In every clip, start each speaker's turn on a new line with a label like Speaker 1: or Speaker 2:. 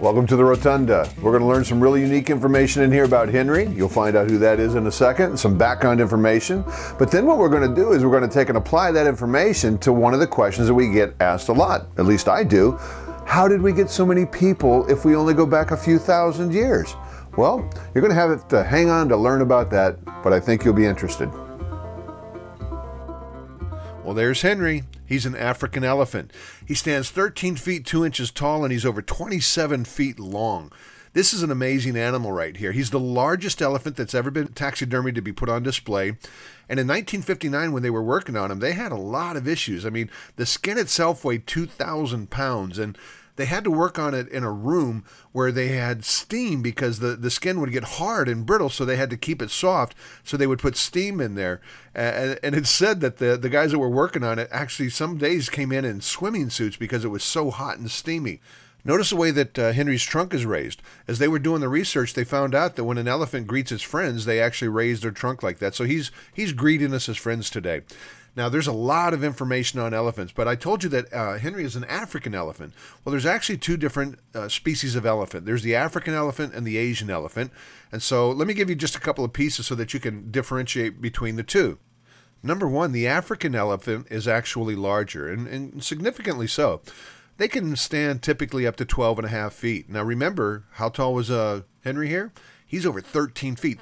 Speaker 1: Welcome to the Rotunda. We're going to learn some really unique information in here about Henry. You'll find out who that is in a second, some background information. But then what we're going to do is we're going to take and apply that information to one of the questions that we get asked a lot. At least I do. How did we get so many people if we only go back a few thousand years? Well, you're going to have to hang on to learn about that, but I think you'll be interested. Well, there's Henry. He's an African elephant. He stands 13 feet 2 inches tall and he's over 27 feet long. This is an amazing animal right here. He's the largest elephant that's ever been taxidermied to be put on display. And in 1959, when they were working on him, they had a lot of issues. I mean, the skin itself weighed 2,000 pounds, and they had to work on it in a room where they had steam because the skin would get hard and brittle, so they had to keep it soft, so they would put steam in there. And it's said that the guys that were working on it actually some days came in swimming suits because it was so hot and steamy. Notice the way that Henry's trunk is raised. As they were doing the research, they found out that when an elephant greets its friends, they actually raise their trunk like that. So he's greeting us as friends today. Now, there's a lot of information on elephants, but I told you that Henry is an African elephant. Well, there's actually two different species of elephant. There's the African elephant and the Asian elephant. And so let me give you just a couple of pieces so that you can differentiate between the two. Number one, the African elephant is actually larger, and significantly so. They can stand typically up to 12.5 feet. Now, remember, how tall was Henry here? He's over 13 feet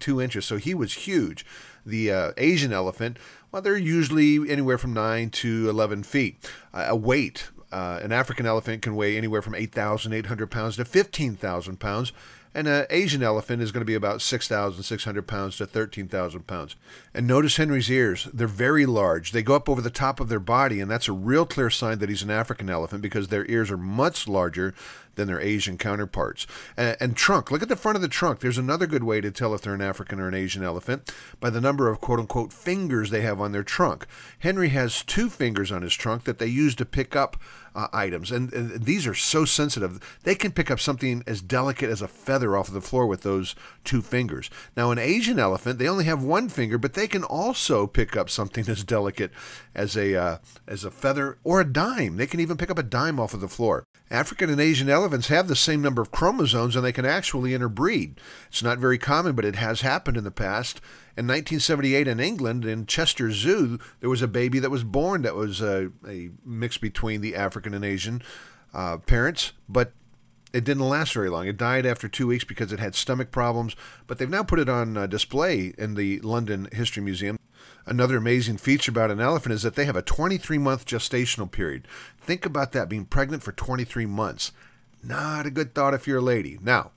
Speaker 1: 2 inches, so he was huge. The Asian elephant, well, they're usually anywhere from 9 to 11 feet. Weight, an African elephant can weigh anywhere from 8,800 pounds to 15,000 pounds. And an Asian elephant is going to be about 6,600 pounds to 13,000 pounds. And notice Henry's ears. They're very large. They go up over the top of their body, and that's a real clear sign that he's an African elephant because their ears are much larger than their Asian counterparts. And trunk. Look at the front of the trunk. There's another good way to tell if they're an African or an Asian elephant by the number of quote-unquote fingers they have on their trunk. Henry has 2 fingers on his trunk that they use to pick up items, and these are so sensitive. They can pick up something as delicate as a feather off of the floor with those 2 fingers. Now, an Asian elephant, they only have 1 finger, but they can also pick up something as delicate as a feather or a dime. They can even pick up a dime off of the floor. African and Asian elephants have the same number of chromosomes, and they can actually interbreed. It's not very common, but it has happened in the past. In 1978 in England, in Chester Zoo, there was a baby that was born that was a mix between the African and Asian parents, but it didn't last very long. It died after 2 weeks because it had stomach problems, but they've now put it on display in the London History Museum. Another amazing feature about an elephant is that they have a 23-month gestational period. Think about that, being pregnant for 23 months. Not a good thought if you're a lady. Now,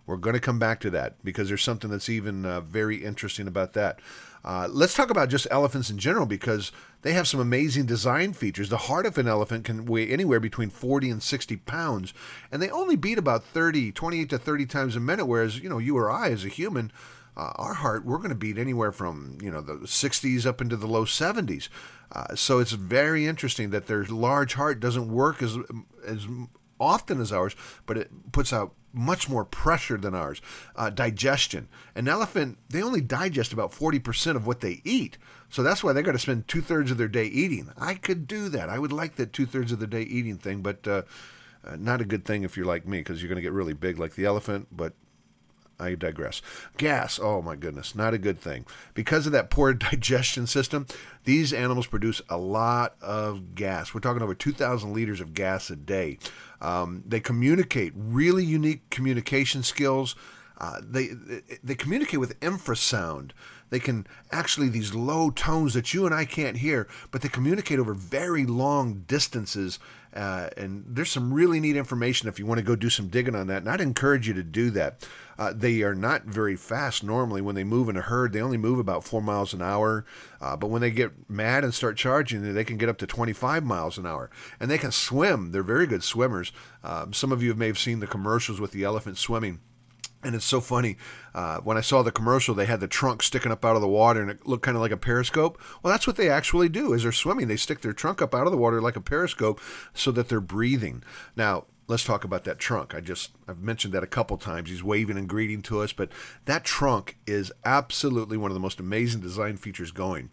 Speaker 1: we're going to come back to that because there's something that's even very interesting about that. Let's talk about just elephants in general because they have some amazing design features. The heart of an elephant can weigh anywhere between 40 and 60 pounds, and they only beat about 28 to 30 times a minute, whereas, you or I as a human, our heart, we're going to beat anywhere from, the 60s up into the low 70s. So it's very interesting that their large heart doesn't work as often as ours, but it puts out much more pressure than ours. Digestion. An elephant, they only digest about 40% of what they eat. So that's why they got to spend 2/3 of their day eating. I could do that. I would like that 2/3 of the day eating thing, but not a good thing if you're like me because you're going to get really big like the elephant, but I digress. Gas, oh my goodness, not a good thing. Because of that poor digestion system, these animals produce a lot of gas. We're talking over 2,000 liters of gas a day. They communicate, really unique communication skills. They communicate with infrasound. They can actually, these low tones that you and I can't hear, but they communicate over very long distances. And there's some really neat information if you want to go do some digging on that. And I'd encourage you to do that. They are not very fast normally. When they move in a herd, they only move about 4 miles an hour. But when they get mad and start charging, they can get up to 25 miles an hour. And they can swim. They're very good swimmers. Some of you may have seen the commercials with the elephant swimming. And it's so funny. When I saw the commercial, they had the trunk sticking up out of the water, and it looked kind of like a periscope. Well, that's what they actually do. As they're swimming, they stick their trunk up out of the water like a periscope so that they're breathing. Now, let's talk about that trunk. I've mentioned that a couple times. He's waving and greeting to us, but that trunk is absolutely one of the most amazing design features going.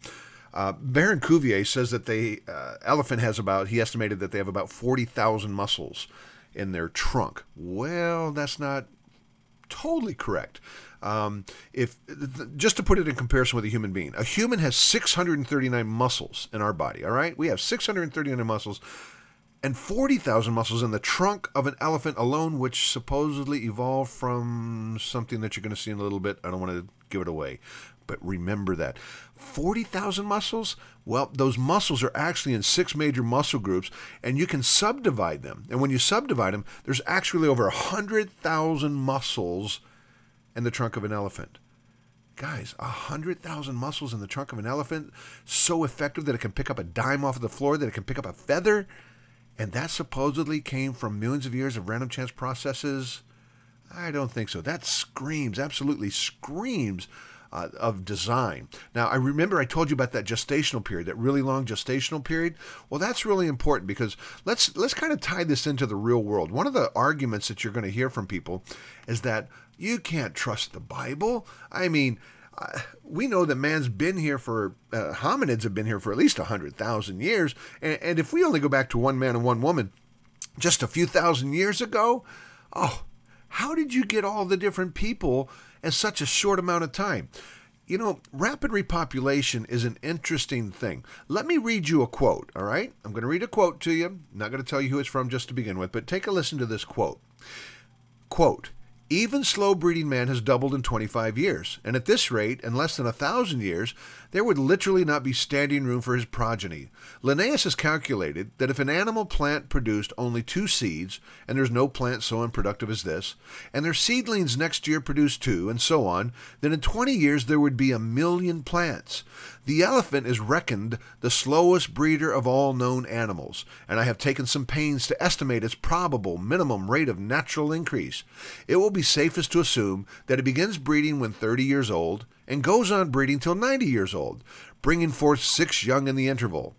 Speaker 1: Baron Cuvier says that the elephant has he estimated that they have about 40,000 muscles. in their trunk. Well, that's not totally correct. Just to put it in comparison with a human being, a human has 639 muscles in our body, all right? We have 639 muscles and 40,000 muscles in the trunk of an elephant alone, which supposedly evolved from something that you're going to see in a little bit. I don't want to give it away, but remember that. 40,000 muscles? Well, those muscles are actually in 6 major muscle groups, and you can subdivide them. And when you subdivide them, there's actually over 100,000 muscles in the trunk of an elephant. Guys, 100,000 muscles in the trunk of an elephant, so effective that it can pick up a dime off of the floor, that it can pick up a feather. And that supposedly came from millions of years of random chance processes? I don't think so. That screams, absolutely screams of design. Now, I remember I told you about that gestational period, that really long gestational period. Well, that's really important because let's kind of tie this into the real world. One of the arguments that you're going to hear from people is that you can't trust the Bible. I mean, we know that man's been here for, hominids have been here for at least 100,000 years. And if we only go back to one man and one woman just a few thousand years ago, oh, how did you get all the different people in such a short amount of time? You know, rapid repopulation is an interesting thing. Let me read you a quote, all right? I'm going to read a quote to you. I'm not going to tell you who it's from just to begin with, but take a listen to this quote. Quote, "Even slow-breeding man has doubled in 25 years, and at this rate, in less than 1,000 years, there would literally not be standing room for his progeny. Linnaeus has calculated that if an animal plant produced only 2 seeds, and there's no plant so unproductive as this, and their seedlings next year produce 2, and so on, then in 20 years there would be 1,000,000 plants. The elephant is reckoned the slowest breeder of all known animals, and I have taken some pains to estimate its probable minimum rate of natural increase. It will be safest to assume that it begins breeding when 30 years old and goes on breeding till 90 years old, bringing forth 6 young in the interval,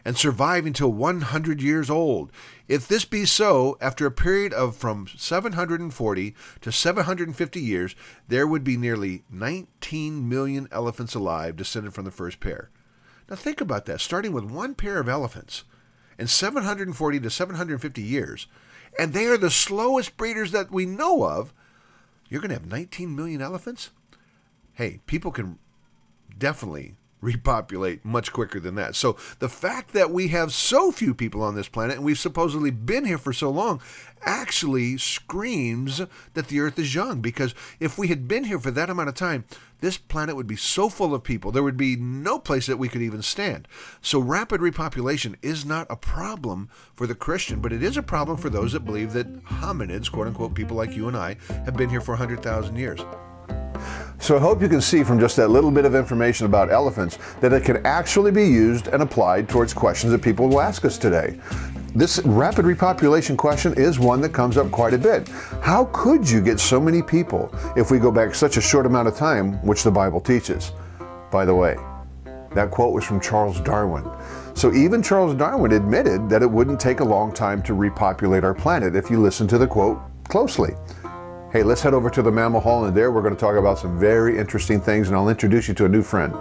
Speaker 1: and surviving till 100 years old. If this be so, after a period of from 740 to 750 years, there would be nearly 19 million elephants alive descended from the first pair." Now think about that, starting with one pair of elephants in 740 to 750 years, and they are the slowest breeders that we know of. You're going to have 19 million elephants? Hey, people can definitely repopulate much quicker than that. So the fact that we have so few people on this planet and we've supposedly been here for so long actually screams that the Earth is young, because if we had been here for that amount of time, this planet would be so full of people, there would be no place that we could even stand. So rapid repopulation is not a problem for the Christian, but it is a problem for those that believe that hominids, quote-unquote people like you and I, have been here for 100,000 years. So I hope you can see from just that little bit of information about elephants that it can actually be used and applied towards questions that people will ask us today. This rapid repopulation question is one that comes up quite a bit. How could you get so many people if we go back such a short amount of time, which the Bible teaches? By the way, that quote was from Charles Darwin. So even Charles Darwin admitted that it wouldn't take a long time to repopulate our planet if you listen to the quote closely. Hey, let's head over to the Mammal Hall, and there we're going to talk about some very interesting things, and I'll introduce you to a new friend.